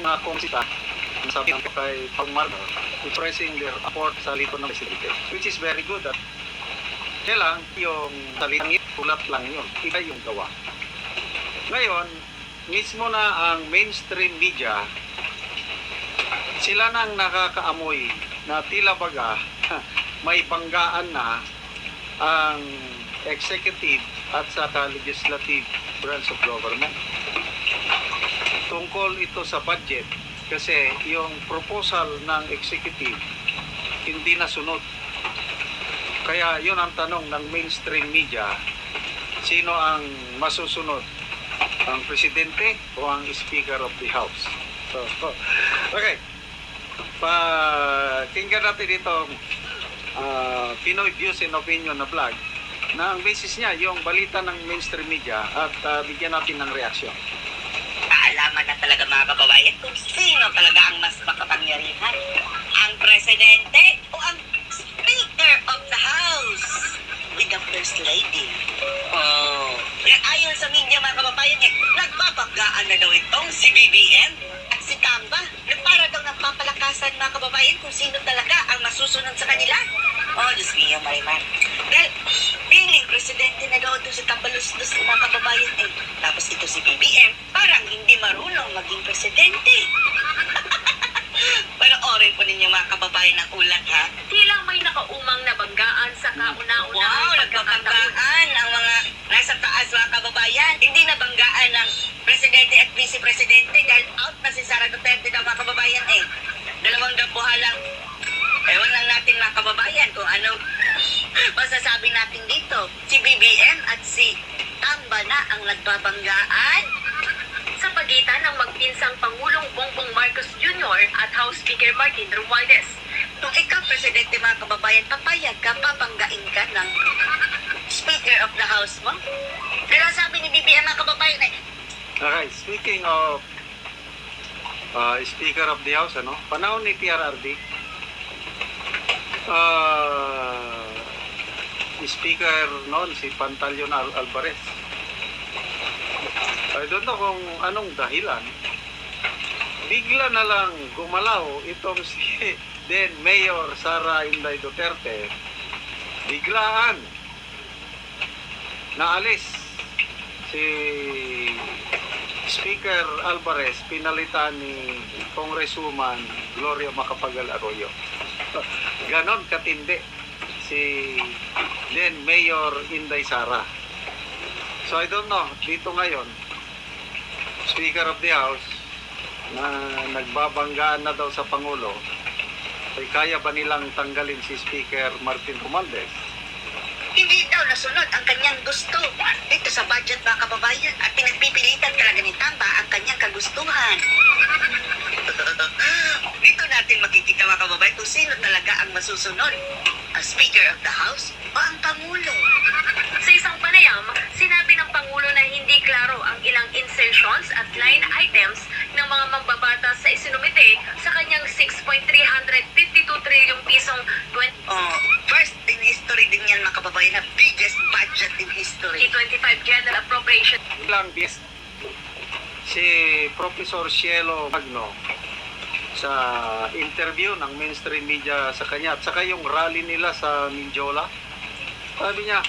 mga komisita, sabi ng kay Pangmarco, expressing their support sa lito ng presidente, which is very good. At kaya lang, yung salitang yun, ulat lang yun. Iba yung gawa. Ngayon, mismo na ang mainstream media, sila nang nakakaamoy na tila baga may banggaan na ang executive at saka legislative branch of government. Tungkol ito sa budget kasi yung proposal ng executive hindi nasunod. Kaya yun ang tanong ng mainstream media, sino ang masusunod? Ang presidente o ang speaker of the house? So, okay. Pakinggan natin dito Pinoy Views and Opinion na vlog na ang basis niya yung balita ng mainstream media at bigyan natin ng reaksyon. Kaalaman na talaga mga kababayan kung sino talaga ang mas makapangyarihan. Ang presidente o ang speaker of the house with the first lady. Oh, ayon sa media mga kababayan nagpapaggaan na daw itong si BBM at si Tamba na para daw nagpapalakasan mga kababayan kung sino talaga ang masusunod sa kanila. Oh, Diyos mio, Marimar. Dahil, piling presidente na daw ito si Tambalus-dus mga kababayan Tapos ito si BBM, parang hindi marunong maging presidente. Panoorin po ninyo mga kababayan ng ulat, ha? Tila may nakaumang nabanggaan sa kauna-una. Wow, nagkakabanggaan ang mga nasa taas mga kababayan. Hindi nabanggaan ng presidente at vice-presidente dahil out na si Sara Duterte daw mga kababayan Dalawang dambuhalang ewan lang natin mga kababayan kung ano masasabi natin dito. Si BBM at si Tamba na ang nagbabanggaan Sa pagitan ng magpinsang Pangulong Bongbong Marcos Jr. at House Speaker Martin Romualdez. Kung ikaw, presidente mga kababayan, papayag ka, papanggain ka ng Speaker of the House mo? Pero sabi ni BBM mga kababayan Okay, speaking of Speaker of the House, panahon ni PRRD, Speaker noon si Pantaleon Alvarez. I don't know kung anong dahilan. Bigla na lang gumalaw itong si then Mayor Sara Inday Duterte. Biglaan naalis si Speaker Alvarez, pinalitan ni Congresswoman Gloria Macapagal Arroyo. Ganon katindi si then Mayor Inday Sara. So I don't know, dito ngayon, Speaker of the House na nagbabanggaan na daw sa Pangulo, ay kaya ba nilang tanggalin si Speaker Martin Romualdez? hindi daw nasunod ang kanyang gusto dito sa budget mga kababayan at pinagpipilitan talaga ni Tamba ang kanyang kagustuhan. Dito natin makikita mga kababayan kung sino talaga ang masusunod, ang Speaker of the House o ang Pangulo. Sa isang panayam, sinabi ng Pangulo na hindi klaro ang ilang insertions at line items ng mga mambabatas sa isinumite sa kanyang 6.352 trilyong pisong First in history din yan mga kababayan na biggest budget in history. 2025 General Appropriation. Ilang bis si Professor Cielo Magno sa interview ng mainstream media sa kanya at saka yung rally nila sa Mindiola, sabi niya,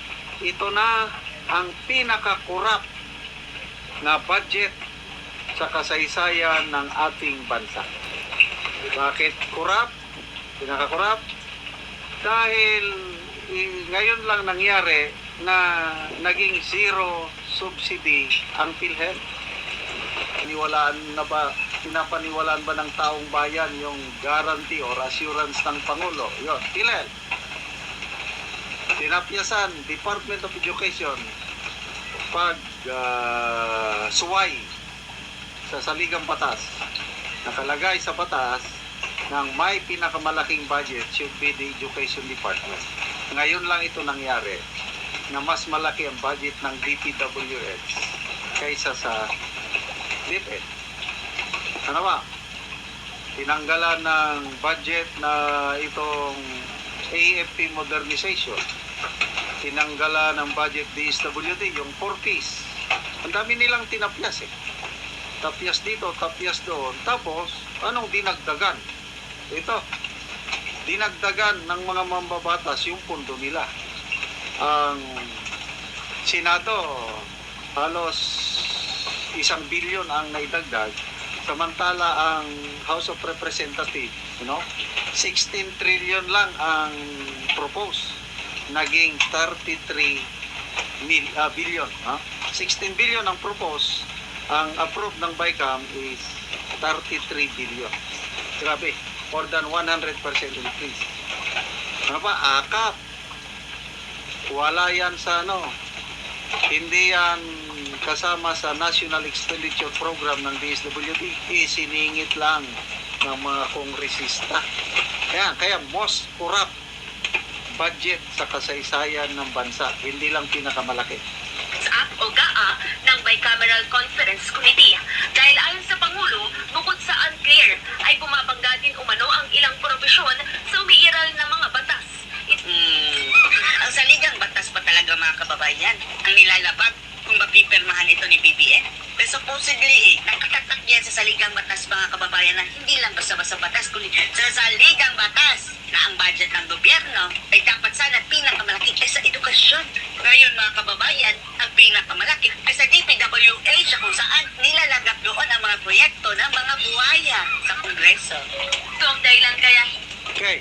ito na ang pinaka-corrupt na budget sa kasaysayan ng ating bansa. Bakit corrupt? Pinaka-corrupt? Dahil ngayon lang nangyari na naging zero subsidy ang PhilHealth. Pinapaniwalaan ba ng taong bayan yung guarantee or assurance ng Pangulo? Yun, PhilHealth. Tinapyasan, Department of Education, pag suway sa saligang batas, nakalagay sa batas ng may pinakamalaking budget should be the Education Department. Ngayon lang ito nangyari na mas malaki ang budget ng DPWH kaysa sa DepEd. Ano ba? Tinanggalan ng budget na itong AFP modernization. Tinanggalan ng budget DSWD, yung 4 Ps. Ang dami nilang tinapyas tapyas dito, tapyas doon. Tapos, anong dinagdagan? Ito, dinagdagan ng mga mambabatas yung pundo nila. Ang Senado, halos 1 billion ang naidagdag, samantala ang House of Representatives, 16 trillion lang ang propose, naging 33 billion. 16 billion ang propose, ang approved ng BICAM is 33 billion. Grabe, more than 100% increase. Ano pa? Akap. Wala yan sa hindi yan kasama sa National Expenditure Program ng DSWD. Isiningit lang ng mga kongresista. Kaya most corrupt budget sa kasaysayan ng bansa. Hindi lang pinakamalaki. Act o GAA ng Bicameral Conference Committee. Dahil ayon sa Pangulo, bukod sa unclear, ay bumabangga din umano ang ilang probisyon sa umiiral na mga batas. Ang saligang batas pa talaga mga kababayan ang nilalabag kung mapipirmahan ito ni BBM. Pero supposedly nakatatak yan sa saligang batas mga kababayan na hindi lang basta-basta batas kundi sa saligang batas na ang budget ng gobyerno ay dapat sana pinakamalaki kaysa edukasyon. Ngayon mga kababayan, ang pinakamalaki ay sa DPWH kung saan nilalagak doon ang mga proyekto ng mga buhaya sa Kongreso. Ito ang dahilan kaya Okay.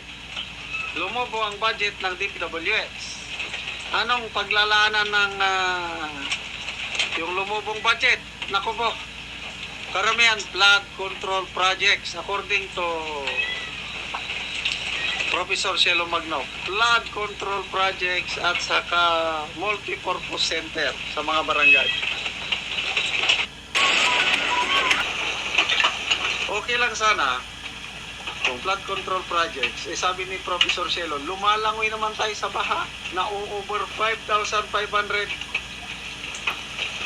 Lumobo ang budget ng DPWH. Anong paglalaanan ng yung lumubong budget? Naku po, karamihan flood control projects according to Professor Cielo Magno. Flood control projects at saka multipurpose center sa mga barangay. Okay lang sana kung flood control projects, sabi ni Professor Cielo, lumalangoy naman tayo sa baha na over 5,500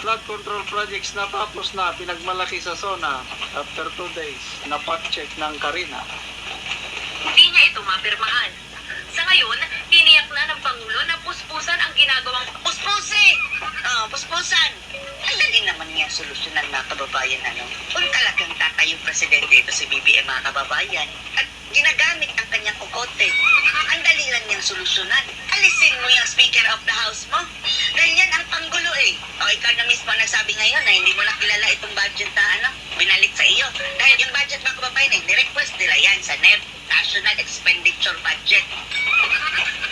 flood control projects na tapos na pinagmalaki sa zona after 2 days na check ng Karina. hindi niya ito mapirmahan. Sa ngayon, tiniyak na ng Pangulo na puspusan ang ginagawang Puspusan! Ang dali naman niya solusyonan mga kababayan kung talagang tatayong presidente ito si BBM mga kababayan at ginagamit ang kanyang kukote. Ang dali lang niyang solusyonan. Alisin mo yung Speaker of the House mo. Ganyan ang Pangulo O ikaw na mismo nagsabi ngayon na hindi mo nakilala itong budget na binalik sa iyo. Dahil yung budget mga kababayan ni-request nila yan sa NEP, National Expenditure Budget.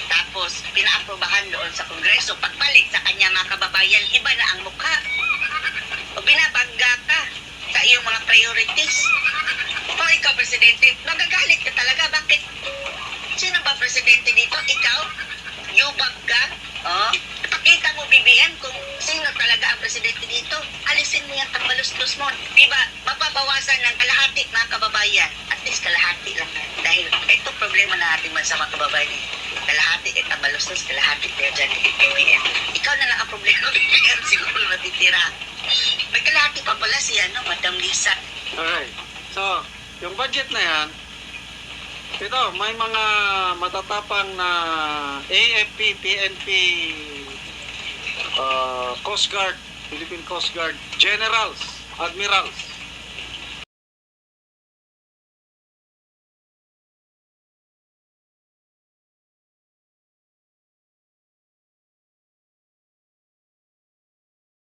Tapos, pinaaprobahan doon sa Kongreso. Pagbalik sa kanya mga kababayan, iba na ang mukha. O binabangga ka sa iyong mga priorities. Kung ikaw, Presidente, magagalit ka talaga. Bakit? Sino ba Presidente dito? Ikaw? Yubag ka? Ipakita mo, BBM, kung sino talaga ang Presidente dito. Alisin mo yung tambalustos mo. Diba, mapabawasan ng kalahati mga kababayan. At least kalahati lang. Dahil ito problema na ating bansa mga kababayan. Kalahati tambalustos, kalahati kaya dyan BBM. Ikaw na lang ang problema, BBM, siguro natitira. May kalahati pa pala si Madam Lisa. Alright. So, yung budget na yan, ito, may mga matatapang na AFP, PNP, Coast Guard, Philippine Coast Guard, generals, admirals,